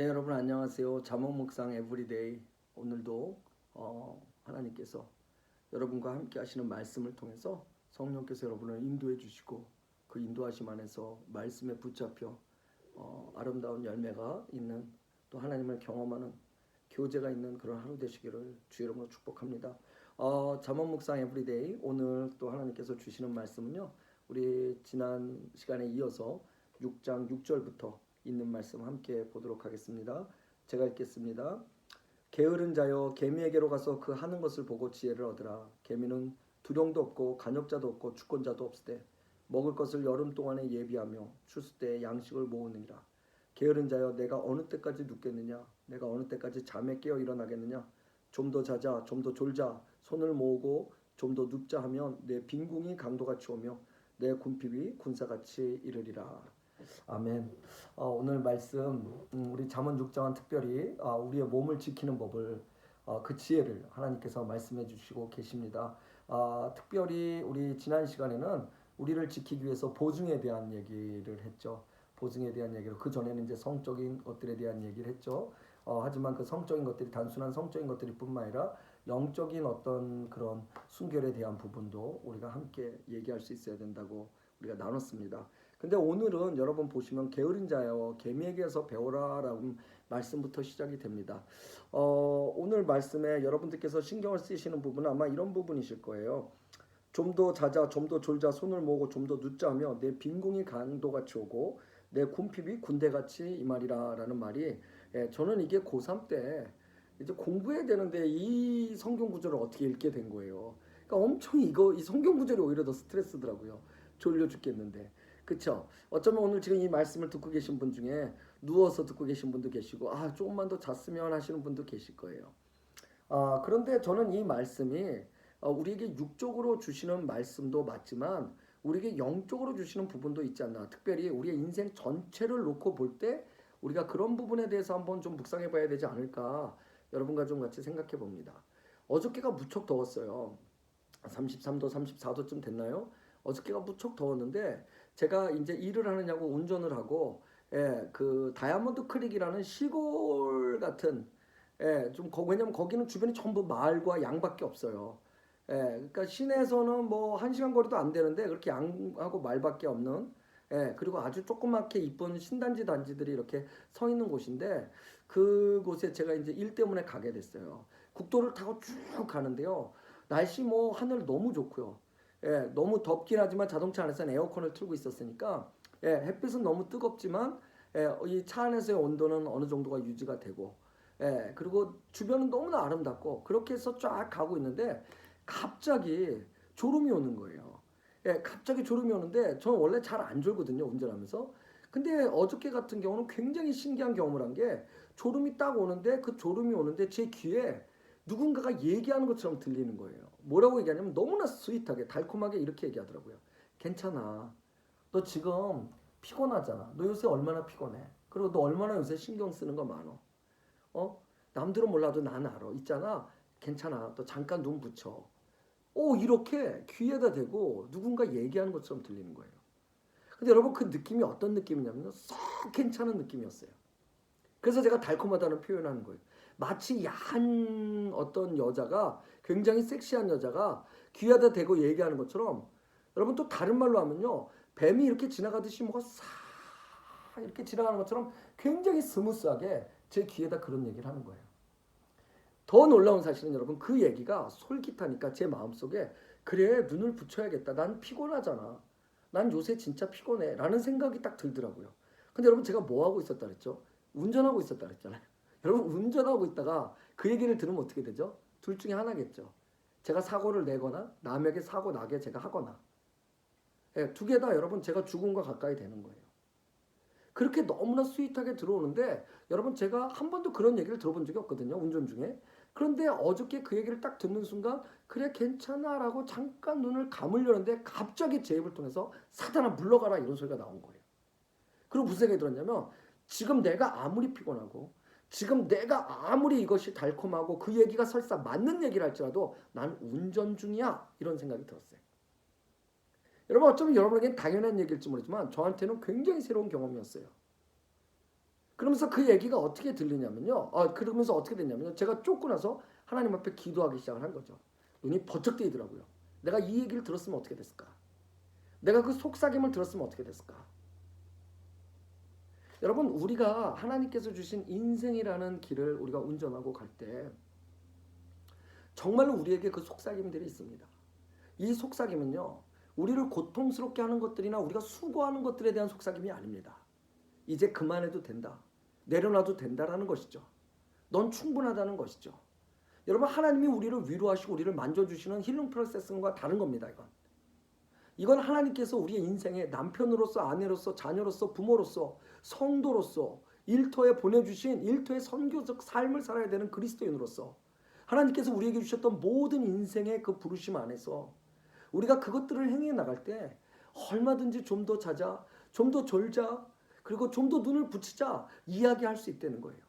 네, 여러분 안녕하세요. 잠언 묵상 에브리데이. 오늘도 하나님께서 여러분과 함께 하시는 말씀을 통해서 성령께서 여러분을 인도해 주시고 그 인도하심 안에서 말씀에 붙잡혀 아름다운 열매가 있는, 또 하나님을 경험하는 교제가 있는 그런 하루 되시기를 주 이름으로 축복합니다. 잠언 묵상 에브리데이, 오늘 또 하나님께서 주시는 말씀은요, 우리 지난 시간에 이어서 6장 6절부터 있는 말씀 함께 보도록 하겠습니다. 제가 읽겠습니다. 게으른 자여, 개미에게로 가서 그 하는 것을 보고 지혜를 얻으라. 개미는 두령도 없고 간역자도 없고 주권자도 없으되 먹을 것을 여름 동안에 예비하며 추수 때에 양식을 모으느니라. 게으른 자여, 내가 어느 때까지 눕겠느냐? 내가 어느 때까지 잠에 깨어 일어나겠느냐? 좀 더 자자, 좀 더 졸자, 손을 모으고 좀 더 눕자 하면 내 빈궁이 강도같이 오며 내 궁핍이 군사같이 이르리라. 아멘. 오늘 말씀, 우리 잠언 6장은 특별히 우리의 몸을 지키는 법을, 그 지혜를 하나님께서 말씀해 주시고 계십니다. 특별히 우리 지난 시간에는 우리를 지키기 위해서 보증에 대한 얘기를 했죠. 보증에 대한 얘기를, 그 전에는 이제 성적인 것들에 대한 얘기를 했죠. 하지만 그 성적인 것들이 단순한 성적인 것들이 뿐만 아니라 영적인 어떤 그런 순결에 대한 부분도 우리가 함께 얘기할 수 있어야 된다고 우리가 나눴습니다. 근데 오늘은 여러분 보시면 게으른 자여, 개미에게서 배우라라는 말씀부터 시작이 됩니다. 오늘 말씀에 여러분들께서 신경을 쓰시는 부분은 아마 이런 부분이실 거예요. 좀 더 자자, 좀 더 졸자, 손을 모으고 좀 더 눕자 하며 내 빈궁이 강도같이 오고 내 궁핍이 군대같이 이 말이라라는 말이, 저는 이게 고3 때 이제 공부해야 되는데 이 성경 구절을 어떻게 읽게 된 거예요. 그러니까 엄청 이 성경 구절이 오히려 더 스트레스더라고요. 졸려 죽겠는데. 그쵸? 어쩌면 오늘 지금 이 말씀을 듣고 계신 분 중에 누워서 듣고 계신 분도 계시고, 조금만 더 잤으면 하시는 분도 계실 거예요. 그런데 저는 이 말씀이 우리에게 육적으로 주시는 말씀도 맞지만 우리에게 영적으로 주시는 부분도 있지 않나. 특별히 우리의 인생 전체를 놓고 볼 때 우리가 그런 부분에 대해서 한번 좀 묵상해 봐야 되지 않을까, 여러분과 좀 같이 생각해 봅니다. 어저께가 무척 더웠어요. 33도, 34도쯤 됐나요? 어저께가 무척 더웠는데 제가 이제 일을 하느냐고 운전을 하고, 그 다이아몬드 크릭이라는 시골 같은, 좀 왜냐면 거기는 주변이 전부 마을과 양밖에 없어요. 그러니까 시내에서는 뭐 1시간 거리도 안 되는데 그렇게 양하고 말밖에 없는, 그리고 아주 조그맣게 이쁜 신단지 단지들이 이렇게 서 있는 곳인데, 그곳에 제가 이제 일 때문에 가게 됐어요. 국도를 타고 쭉 가는데요. 날씨 뭐 하늘 너무 좋고요. 너무 덥긴 하지만 자동차 안에서는 에어컨을 틀고 있었으니까, 햇빛은 너무 뜨겁지만, 이 차 안에서의 온도는 어느 정도가 유지가 되고, 그리고 주변은 너무나 아름답고, 그렇게 해서 쫙 가고 있는데 갑자기 졸음이 오는 거예요. 갑자기 졸음이 오는데 저는 원래 잘 안 졸거든요, 운전하면서. 근데 어저께 같은 경우는 굉장히 신기한 경험을 한 게, 졸음이 딱 오는데, 그 졸음이 오는데 제 귀에 누군가가 얘기하는 것처럼 들리는 거예요. 뭐라고 얘기하냐면 너무나 스윗하게 달콤하게 이렇게 얘기하더라고요. 괜찮아. 너 지금 피곤하잖아. 너 요새 얼마나 피곤해. 그리고 너 얼마나 요새 신경 쓰는 거 많어. 남들은 몰라도 나는 알아. 있잖아. 괜찮아. 너 잠깐 눈 붙여. 이렇게 귀에다 대고 누군가 얘기하는 것처럼 들리는 거예요. 근데 여러분, 그 느낌이 어떤 느낌이냐면 썩 괜찮은 느낌이었어요. 그래서 제가 달콤하다는 표현하는 거예요. 마치 야한 어떤 여자가, 굉장히 섹시한 여자가 귀에다 대고 얘기하는 것처럼, 여러분 또 다른 말로 하면요, 뱀이 이렇게 지나가듯이 뭐가 싹 이렇게 지나가는 것처럼 굉장히 스무스하게 제 귀에다 그런 얘기를 하는 거예요. 더 놀라운 사실은 여러분, 그 얘기가 솔깃하니까 제 마음속에, 그래 눈을 붙여야겠다. 난 피곤하잖아. 난 요새 진짜 피곤해. 라는 생각이 딱 들더라고요. 근데 여러분, 제가 뭐 하고 있었다 그랬죠? 운전하고 있었다 그랬잖아요. 여러분, 운전하고 있다가 그 얘기를 들으면 어떻게 되죠? 둘 중에 하나겠죠. 제가 사고를 내거나 남에게 사고 나게 제가 하거나, 두 개 다 여러분 제가 죽음과 가까이 되는 거예요. 그렇게 너무나 스윗하게 들어오는데, 여러분 제가 한 번도 그런 얘기를 들어본 적이 없거든요, 운전 중에. 그런데 어저께 그 얘기를 딱 듣는 순간, 그래 괜찮아 라고 잠깐 눈을 감으려는데 갑자기 제 입을 통해서 사단아 물러가라 이런 소리가 나온 거예요. 그리고 무슨 생각이 들었냐면, 지금 내가 아무리 피곤하고 지금 내가 아무리 이것이 달콤하고 그 얘기가 설사 맞는 얘기를 할지라도 난 운전 중이야, 이런 생각이 들었어요. 여러분, 어쩌면 여러분에게는 당연한 얘기일지 모르지만 저한테는 굉장히 새로운 경험이었어요. 그러면서 그 얘기가 어떻게 들리냐면요. 그러면서 어떻게 됐냐면요. 제가 쫓고 나서 하나님 앞에 기도하기 시작을 한 거죠. 눈이 번쩍 뜨이더라고요. 내가 이 얘기를 들었으면 어떻게 됐을까? 내가 그 속삭임을 들었으면 어떻게 됐을까? 여러분, 우리가 하나님께서 주신 인생이라는 길을 우리가 운전하고 갈 때 정말로 우리에게 그 속삭임들이 있습니다. 이 속삭임은요, 우리를 고통스럽게 하는 것들이나 우리가 수고하는 것들에 대한 속삭임이 아닙니다. 이제 그만해도 된다. 내려놔도 된다라는 것이죠. 넌 충분하다는 것이죠. 여러분, 하나님이 우리를 위로하시고 우리를 만져주시는 힐링 프로세스과 다른 겁니다. 이건 하나님께서 우리의 인생에 남편으로서, 아내로서, 자녀로서, 부모로서, 성도로서 일터에 보내주신 일터의 선교적 삶을 살아야 되는 그리스도인으로서 하나님께서 우리에게 주셨던 모든 인생의 그 부르심 안에서 우리가 그것들을 행해 나갈 때 얼마든지 좀 더 자자, 좀 더 졸자, 그리고 좀 더 눈을 붙이자 이야기할 수 있다는 거예요.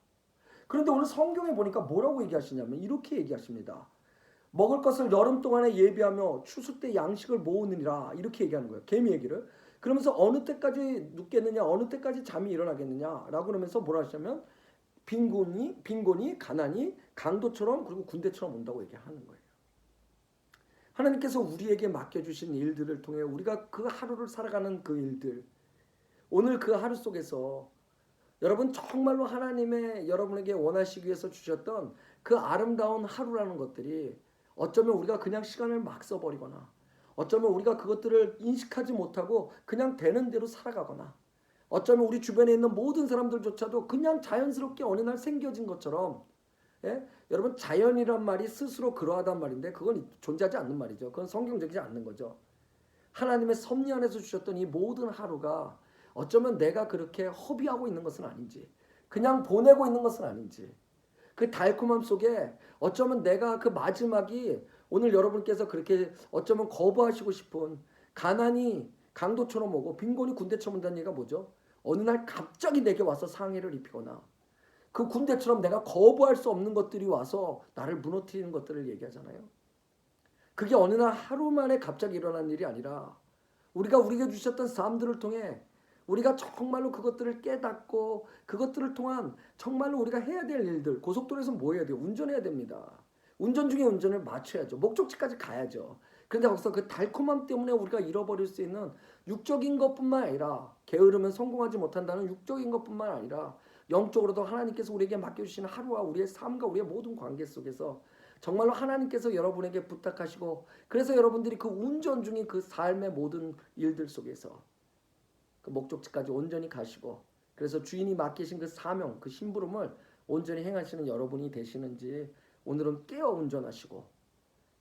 그런데 오늘 성경에 보니까 뭐라고 얘기하시냐면 이렇게 얘기하십니다. 먹을 것을 여름 동안에 예비하며 추수 때 양식을 모으느니라, 이렇게 얘기하는 거예요. 개미 얘기를. 그러면서 어느 때까지 눕겠느냐, 어느 때까지 잠이 일어나겠느냐라고 그러면서 뭐라 하시냐면 빈곤이 가난이 강도처럼 그리고 군대처럼 온다고 얘기하는 거예요. 하나님께서 우리에게 맡겨주신 일들을 통해 우리가 그 하루를 살아가는 그 일들, 오늘 그 하루 속에서 여러분 정말로 하나님의 여러분에게 원하시기 위해서 주셨던 그 아름다운 하루라는 것들이 어쩌면 우리가 그냥 시간을 막 써버리거나 어쩌면 우리가 그것들을 인식하지 못하고 그냥 되는 대로 살아가거나 어쩌면 우리 주변에 있는 모든 사람들조차도 그냥 자연스럽게 어느 날 생겨진 것처럼, 예? 여러분, 자연이란 말이 스스로 그러하단 말인데 그건 존재하지 않는 말이죠. 그건 성경적이지 않는 거죠. 하나님의 섭리 안에서 주셨던 이 모든 하루가 어쩌면 내가 그렇게 허비하고 있는 것은 아닌지, 그냥 보내고 있는 것은 아닌지, 그 달콤함 속에 어쩌면 내가 그 마지막이 오늘 여러분께서 그렇게 어쩌면 거부하시고 싶은 가난이 강도처럼 오고 빈곤이 군대처럼 온다는 얘기가 뭐죠? 어느 날 갑자기 내게 와서 상해를 입히거나 그 군대처럼 내가 거부할 수 없는 것들이 와서 나를 무너뜨리는 것들을 얘기하잖아요. 그게 어느 날 하루 만에 갑자기 일어난 일이 아니라 우리가 우리에게 주셨던 삶들을 통해 우리가 정말로 그것들을 깨닫고 그것들을 통한 정말로 우리가 해야 될 일들, 고속도로에서 뭐 해야 돼요? 운전해야 됩니다. 운전 중에 운전을 맞춰야죠. 목적지까지 가야죠. 그런데 거기서 그 달콤함 때문에 우리가 잃어버릴 수 있는 육적인 것뿐만 아니라, 게으르면 성공하지 못한다는 육적인 것뿐만 아니라 영적으로도 하나님께서 우리에게 맡겨주시는 하루와 우리의 삶과 우리의 모든 관계 속에서 정말로 하나님께서 여러분에게 부탁하시고, 그래서 여러분들이 그 운전 중인 그 삶의 모든 일들 속에서 그 목적지까지 온전히 가시고, 그래서 주인이 맡기신 그 사명, 그 심부름을 온전히 행하시는 여러분이 되시는지 오늘은 깨어 운전하시고,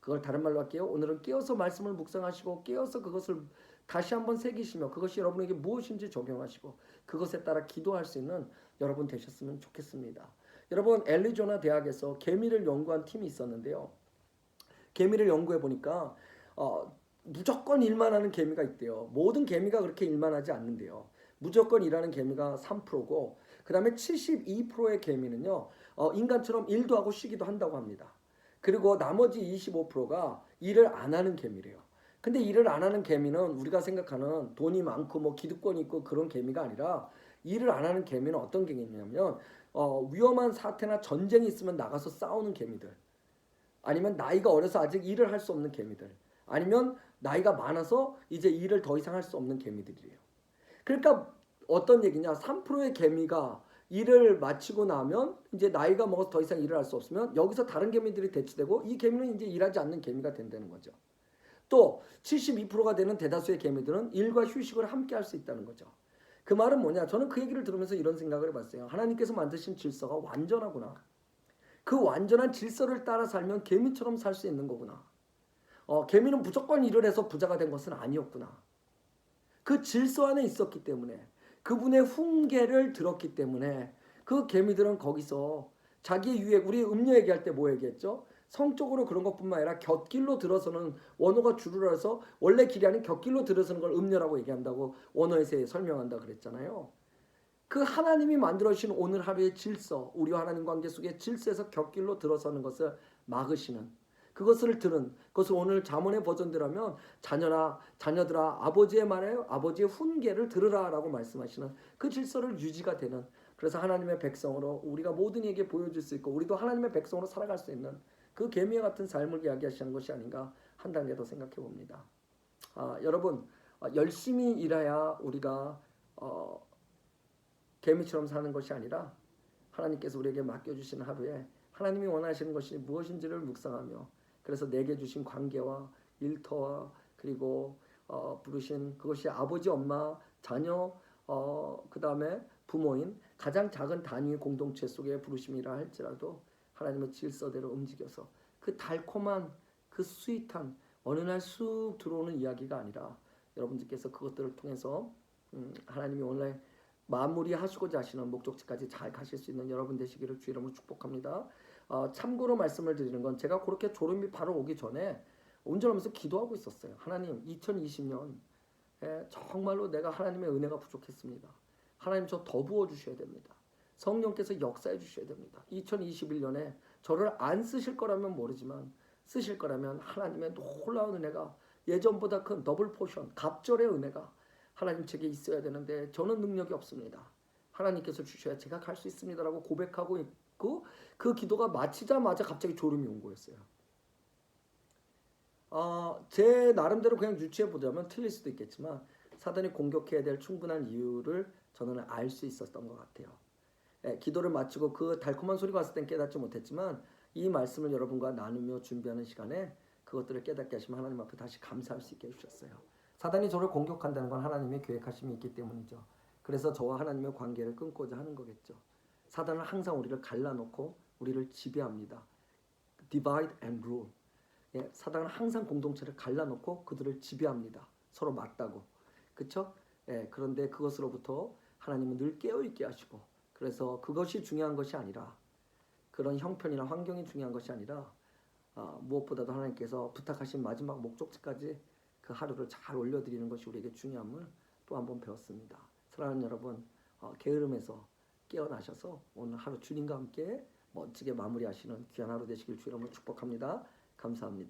그걸 다른 말로 할게요. 오늘은 깨어서 말씀을 묵상하시고 깨어서 그것을 다시 한번 새기시며 그것이 여러분에게 무엇인지 적용하시고 그것에 따라 기도할 수 있는 여러분 되셨으면 좋겠습니다. 여러분, 애리조나 대학에서 개미를 연구한 팀이 있었는데요. 개미를 연구해 보니까 무조건 일만 하는 개미가 있대요. 모든 개미가 그렇게 일만 하지 않는데요. 무조건 일하는 개미가 3%고 그 다음에 72%의 개미는요, 인간처럼 일도 하고 쉬기도 한다고 합니다. 그리고 나머지 25%가 일을 안 하는 개미래요. 근데 일을 안 하는 개미는 우리가 생각하는 돈이 많고 뭐 기득권이 있고 그런 개미가 아니라, 일을 안 하는 개미는 어떤 개미냐면 위험한 사태나 전쟁이 있으면 나가서 싸우는 개미들, 아니면 나이가 어려서 아직 일을 할 수 없는 개미들, 아니면 나이가 많아서 이제 일을 더 이상 할 수 없는 개미들이에요. 그러니까 어떤 얘기냐, 3%의 개미가 일을 마치고 나면 이제 나이가 먹어서 더 이상 일을 할 수 없으면 여기서 다른 개미들이 대치되고 이 개미는 이제 일하지 않는 개미가 된다는 거죠. 또 72%가 되는 대다수의 개미들은 일과 휴식을 함께 할 수 있다는 거죠. 그 말은 뭐냐, 저는 그 얘기를 들으면서 이런 생각을 해봤어요. 하나님께서 만드신 질서가 완전하구나. 그 완전한 질서를 따라 살면 개미처럼 살 수 있는 거구나. 개미는 무조건 일을 해서 부자가 된 것은 아니었구나. 그 질서 안에 있었기 때문에, 그분의 훈계를 들었기 때문에 그 개미들은 거기서 자기의 유익, 우리 음료 얘기할 때 뭐 얘기했죠? 성적으로 그런 것뿐만 아니라 곁길로 들어서는, 원어가 줄을해서 원래 길이 아닌 곁길로 들어서는 걸 음료라고 얘기한다고 원어에서 설명한다 그랬잖아요. 그 하나님이 만들어주신 오늘 하루의 질서, 우리와 하나님 관계 속의 질서에서 곁길로 들어서는 것을 막으시는, 그것을 들은 그것을 오늘 잠언의 버전대로 하면 자녀들아 아버지의 말에 아버지의 훈계를 들으라 라고 말씀하시는 그 질서를 유지가 되는, 그래서 하나님의 백성으로 우리가 모든 이에게 보여줄 수 있고 우리도 하나님의 백성으로 살아갈 수 있는 그 개미와 같은 삶을 이야기하시는 것이 아닌가 한 단계 더 생각해 봅니다. 여러분 열심히 일해야 우리가 개미처럼 사는 것이 아니라 하나님께서 우리에게 맡겨주신 하루에 하나님이 원하시는 것이 무엇인지를 묵상하며 그래서 내게 주신 관계와 일터와 그리고 부르신 그것이 아버지, 엄마, 자녀, 그 다음에 부모인 가장 작은 단위의 공동체 속의 부르심이라 할지라도 하나님의 질서대로 움직여서 그 달콤한 그 스윗한 어느 날 쑥 들어오는 이야기가 아니라 여러분들께서 그것들을 통해서 하나님이 오늘 마무리하시고자 하시는 목적지까지 잘 가실 수 있는 여러분 되시기를 주 이름으로 축복합니다. 참고로 말씀을 드리는 건 제가 그렇게 졸음이 바로 오기 전에 운전하면서 기도하고 있었어요. 하나님 2020년 정말로 내가 하나님의 은혜가 부족했습니다. 하나님 저 더 부어주셔야 됩니다. 성령께서 역사해 주셔야 됩니다. 2021년에 저를 안 쓰실 거라면 모르지만 쓰실 거라면 하나님의 놀라운 은혜가 예전보다 큰 더블 포션 갑절의 은혜가 하나님 책에 있어야 되는데 저는 능력이 없습니다. 하나님께서 주셔야 제가 갈 수 있습니다라고 고백하고 있고 그 기도가 마치자마자 갑자기 졸음이 온 거였어요. 제 나름대로 그냥 유추해 보자면 틀릴 수도 있겠지만 사단이 공격해야 될 충분한 이유를 저는 알 수 있었던 것 같아요. 기도를 마치고 그 달콤한 소리가 왔을 땐 깨닫지 못했지만 이 말씀을 여러분과 나누며 준비하는 시간에 그것들을 깨닫게 하시면 하나님 앞에 다시 감사할 수 있게 해주셨어요. 사단이 저를 공격한다는 건 하나님의 계획하심이 있기 때문이죠. 그래서 저와 하나님의 관계를 끊고자 하는 거겠죠. 사단은 항상 우리를 갈라놓고 우리를 지배합니다. Divide and rule. 사단은 항상 공동체를 갈라놓고 그들을 지배합니다. 서로 맞다고. 그렇죠? 그런데 그것으로부터 하나님은 늘 깨어있게 하시고 그래서 그것이 중요한 것이 아니라 그런 형편이나 환경이 중요한 것이 아니라 무엇보다도 하나님께서 부탁하신 마지막 목적지까지 그 하루를 잘 올려드리는 것이 우리에게 중요함을 또 한 번 배웠습니다. 사랑하는 여러분 게으름에서 깨어나셔서 오늘 하루 주님과 함께 멋지게 마무리하시는 귀한 하루 되시길 주 이름으로 축복합니다. 감사합니다.